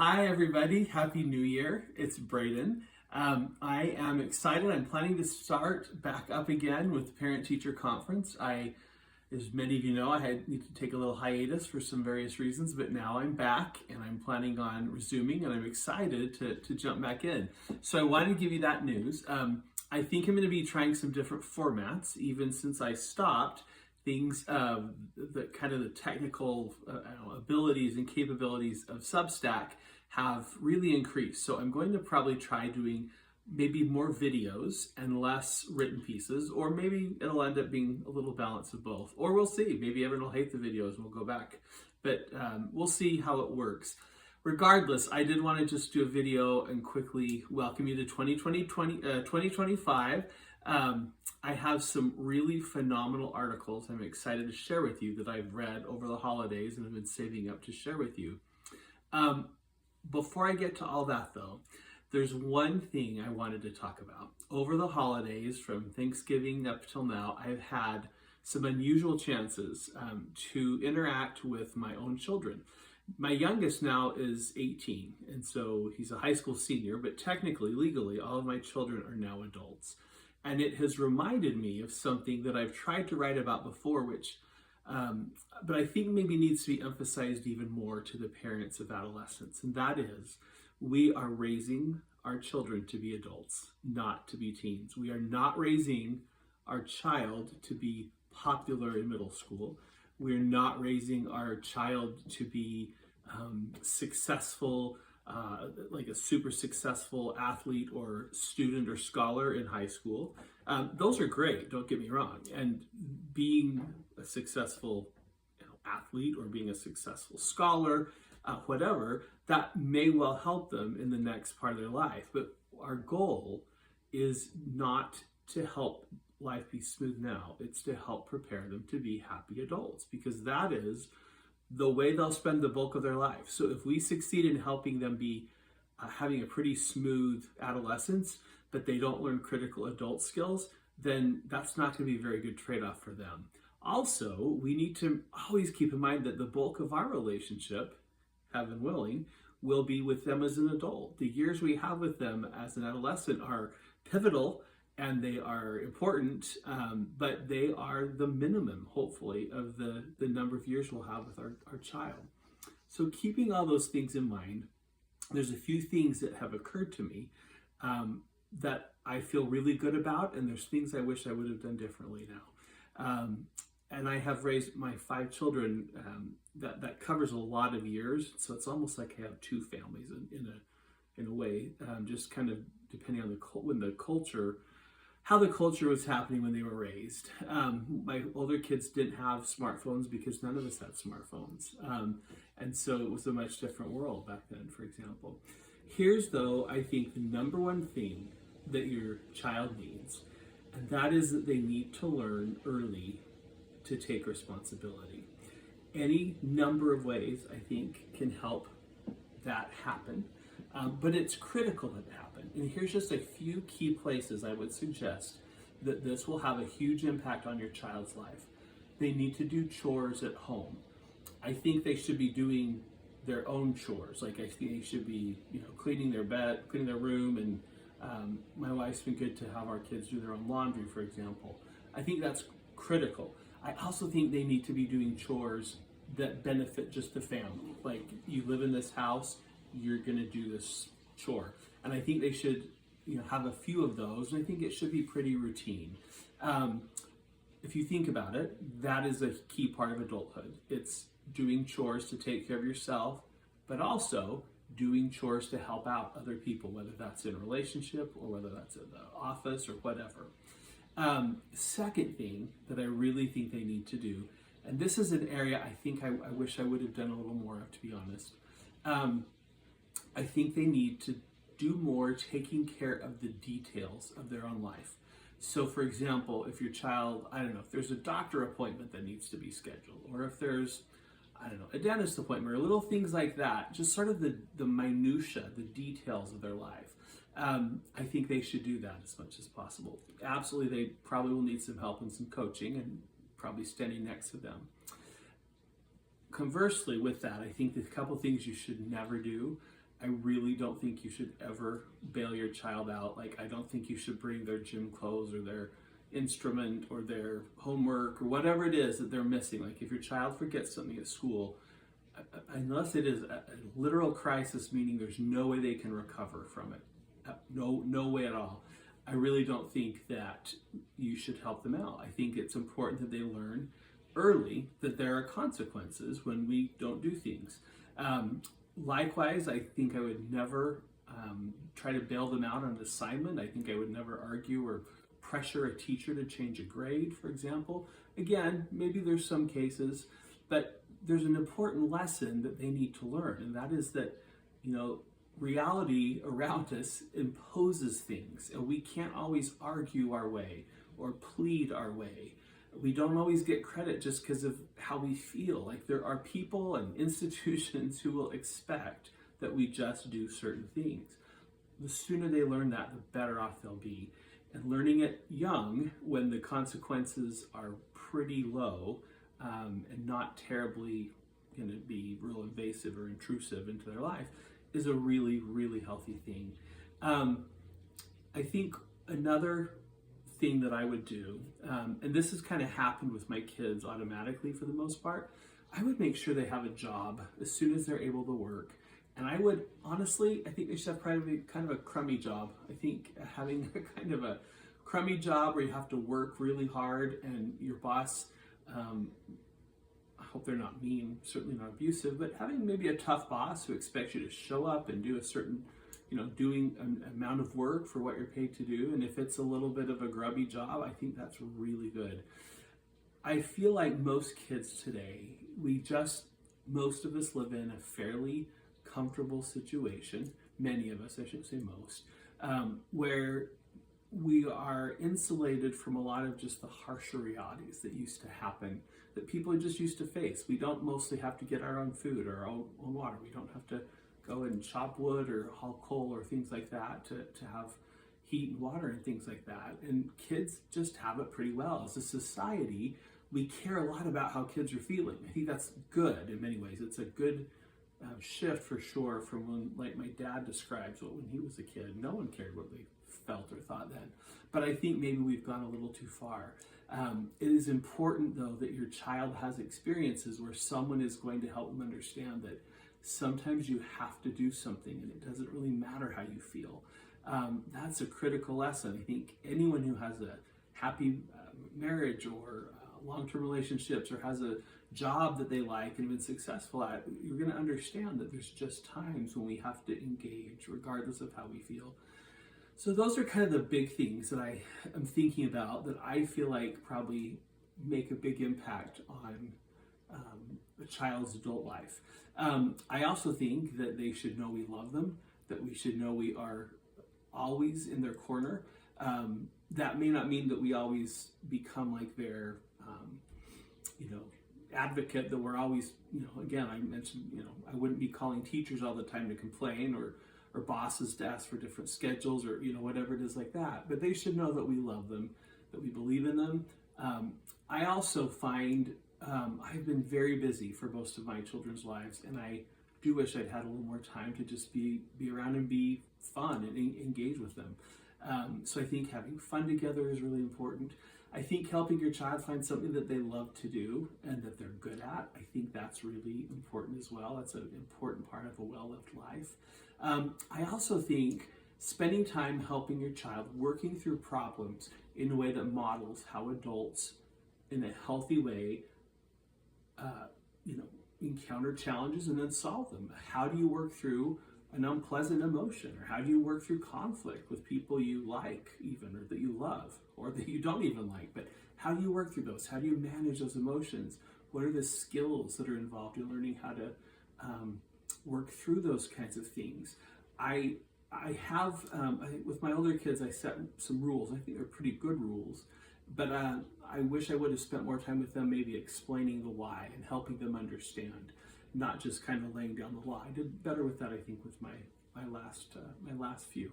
Hi, everybody. Happy New Year. It's Braden. I am excited. I'm planning to start back up again with the Parent Teacher Conference. As many of you know, I need to take a little hiatus for some various reasons, but now I'm back and I'm planning on resuming, and I'm excited to jump back in. So I wanted to give you that news. I think I'm going to be trying some different formats, even since I stopped. Things, the technical abilities and capabilities of Substack have really increased. So I'm going to probably try doing maybe more videos and less written pieces, or maybe it'll end up being a little balance of both. Or we'll see. Maybe everyone will hate the videos and we'll go back. But we'll see how it works. Regardless, I did want to just do a video and quickly welcome you to 2025. I have some really phenomenal articles I'm excited to share with you that I've read over the holidays and have been saving up to share with you. Before I get to all that though, there's one thing I wanted to talk about. Over the holidays, from Thanksgiving up till now, I've had some unusual chances to interact with my own children. My youngest now is 18, and so he's a high school senior, but technically, legally, all of my children are now adults. And it has reminded me of something that I've tried to write about before, but I think maybe needs to be emphasized even more to the parents of adolescents. And that is, we are raising our children to be adults, not to be teens. We are not raising our child to be popular in middle school. We're not raising our child to be successful, like a super successful athlete or student or scholar in high school. Those are great, don't get me wrong. And being a successful athlete or being a successful scholar, whatever, that may well help them in the next part of their life. But our goal is not to help life be smooth now. It's to help prepare them to be happy adults, because that is the way they'll spend the bulk of their life. So if we succeed in helping them be having a pretty smooth adolescence, but they don't learn critical adult skills, then that's not going to be a very good trade-off for them. Also, we need to always keep in mind that the bulk of our relationship, heaven willing, will be with them as an adult. The years we have with them as an adolescent are pivotal, and they are important, but they are the minimum, hopefully, of the number of years we'll have with our child. So keeping all those things in mind, there's a few things that have occurred to me that I feel really good about, and there's things I wish I would have done differently now. And I have raised my 5 children, that covers a lot of years, so it's almost like I have 2 families in a way, just kind of depending on how the culture was happening when they were raised. My older kids didn't have smartphones because none of us had smartphones. And so it was a much different world back then, for example. Here's, though, I think the number one thing that your child needs, and that is that they need to learn early to take responsibility. Any number of ways, I think, can help that happen. But it's critical that it happen. And here's just a few key places I would suggest that this will have a huge impact on your child's life. They need to do chores at home. I think they should be doing their own chores. Like, I think they should be, cleaning their bed, cleaning their room. And my wife's been good to have our kids do their own laundry, for example. I think that's critical. I also think they need to be doing chores that benefit just the family. Like, you live in this house, you're going to do this chore. And I think they should, have a few of those. And I think it should be pretty routine. If you think about it, that is a key part of adulthood. It's doing chores to take care of yourself, but also doing chores to help out other people, whether that's in a relationship or whether that's in the office or whatever. Second thing that I really think they need to do, and this is an area I think I wish I would have done a little more of, to be honest. I think they need to do more taking care of the details of their own life. So, for example, if your child, if there's a doctor appointment that needs to be scheduled, or if there's, a dentist appointment, or little things like that, just sort of the minutia, the details of their life. I think they should do that as much as possible. Absolutely, they probably will need some help and some coaching, and probably standing next to them. Conversely with that, I think the couple things you should never do I really don't think you should ever bail your child out. Like, I don't think you should bring their gym clothes or their instrument or their homework or whatever it is that they're missing. Like, if your child forgets something at school, unless it is a literal crisis, meaning there's no way they can recover from it, no way at all, I really don't think that you should help them out. I think it's important that they learn early that there are consequences when we don't do things. Likewise, I think I would never try to bail them out on an assignment. I think I would never argue or pressure a teacher to change a grade, for example. Again, maybe there's some cases, but there's an important lesson that they need to learn, and that is that, reality around us imposes things, and we can't always argue our way or plead our way. We don't always get credit just because of how we feel. Like, there are people and institutions who will expect that we just do certain things. The sooner they learn that, the better off they'll be. And learning it young, when the consequences are pretty low and not terribly going to be real invasive or intrusive into their life, is a really, really healthy thing. I think another thing that I would do, and this has kind of happened with my kids automatically for the most part, I would make sure they have a job as soon as they're able to work. And I would, honestly, I think they should have probably kind of a crummy job. I think having a kind of a crummy job where you have to work really hard and your boss, I hope they're not mean, certainly not abusive, but having maybe a tough boss who expects you to show up and do a certain, doing an amount of work for what you're paid to do. And if it's a little bit of a grubby job, I think that's really good. I feel like most kids today, most of us live in a fairly comfortable situation, many of us, I shouldn't say most, where we are insulated from a lot of just the harsher realities that used to happen, that people just used to face. We don't mostly have to get our own food or our own water. We don't have to go and chop wood or haul coal or things like that to have heat and water and things like that. And kids just have it pretty well. As a society, we care a lot about how kids are feeling. I think that's good in many ways. It's a good shift for sure from when, like my dad describes when he was a kid, no one cared what they felt or thought then. But I think maybe we've gone a little too far. It is important, though, that your child has experiences where someone is going to help them understand that sometimes you have to do something and it doesn't really matter how you feel. That's a critical lesson. I think anyone who has a happy marriage or long-term relationships or has a job that they like and been successful at, you're going to understand that there's just times when we have to engage regardless of how we feel. So those are kind of the big things that I am thinking about that I feel like probably make a big impact on a child's adult life. I also think that they should know we love them, that we should know we are always in their corner. That may not mean that we always become like their, advocate, that we're always, again, I mentioned, I wouldn't be calling teachers all the time to complain or bosses to ask for different schedules or, whatever it is like that. But they should know that we love them, that we believe in them. I also find I've been very busy for most of my children's lives, and I do wish I'd had a little more time to just be around and be fun and engage with them. So I think having fun together is really important. I think helping your child find something that they love to do and that they're good at, I think that's really important as well. That's an important part of a well-lived life. I also think spending time helping your child, working through problems in a way that models how adults, in a healthy way, encounter challenges and then solve them. How do you work through an unpleasant emotion, or how do you work through conflict with people you like even, or that you love, or that you don't even like? But how do you work through those? How do you manage those emotions? What are the skills that are involved in learning how to work through those kinds of things? I have, I think with my older kids, I set some rules. I think they're pretty good rules, but I wish I would have spent more time with them, maybe explaining the why and helping them understand, not just kind of laying down the law. I did better with that, I think, with my last few.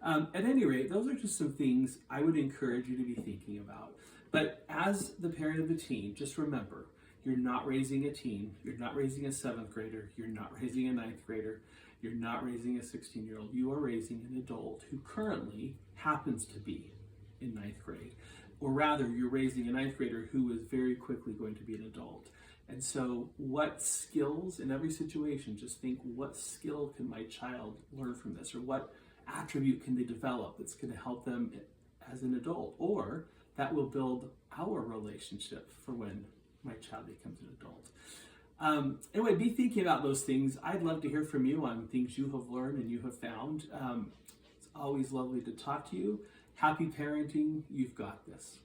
At any rate, those are just some things I would encourage you to be thinking about. But as the parent of a teen, just remember, you're not raising a teen, you're not raising a 7th grader, you're not raising a 9th grader. You're not raising a 16-year-old. You are raising an adult who currently happens to be in ninth grade. Or rather, you're raising a ninth grader who is very quickly going to be an adult. And so what skills in every situation, just think, what skill can my child learn from this? Or what attribute can they develop that's going to help them as an adult? Or that will build our relationship for when my child becomes an adult. Anyway, be thinking about those things. I'd love to hear from you on things you have learned and you have found. It's always lovely to talk to you. Happy parenting. You've got this.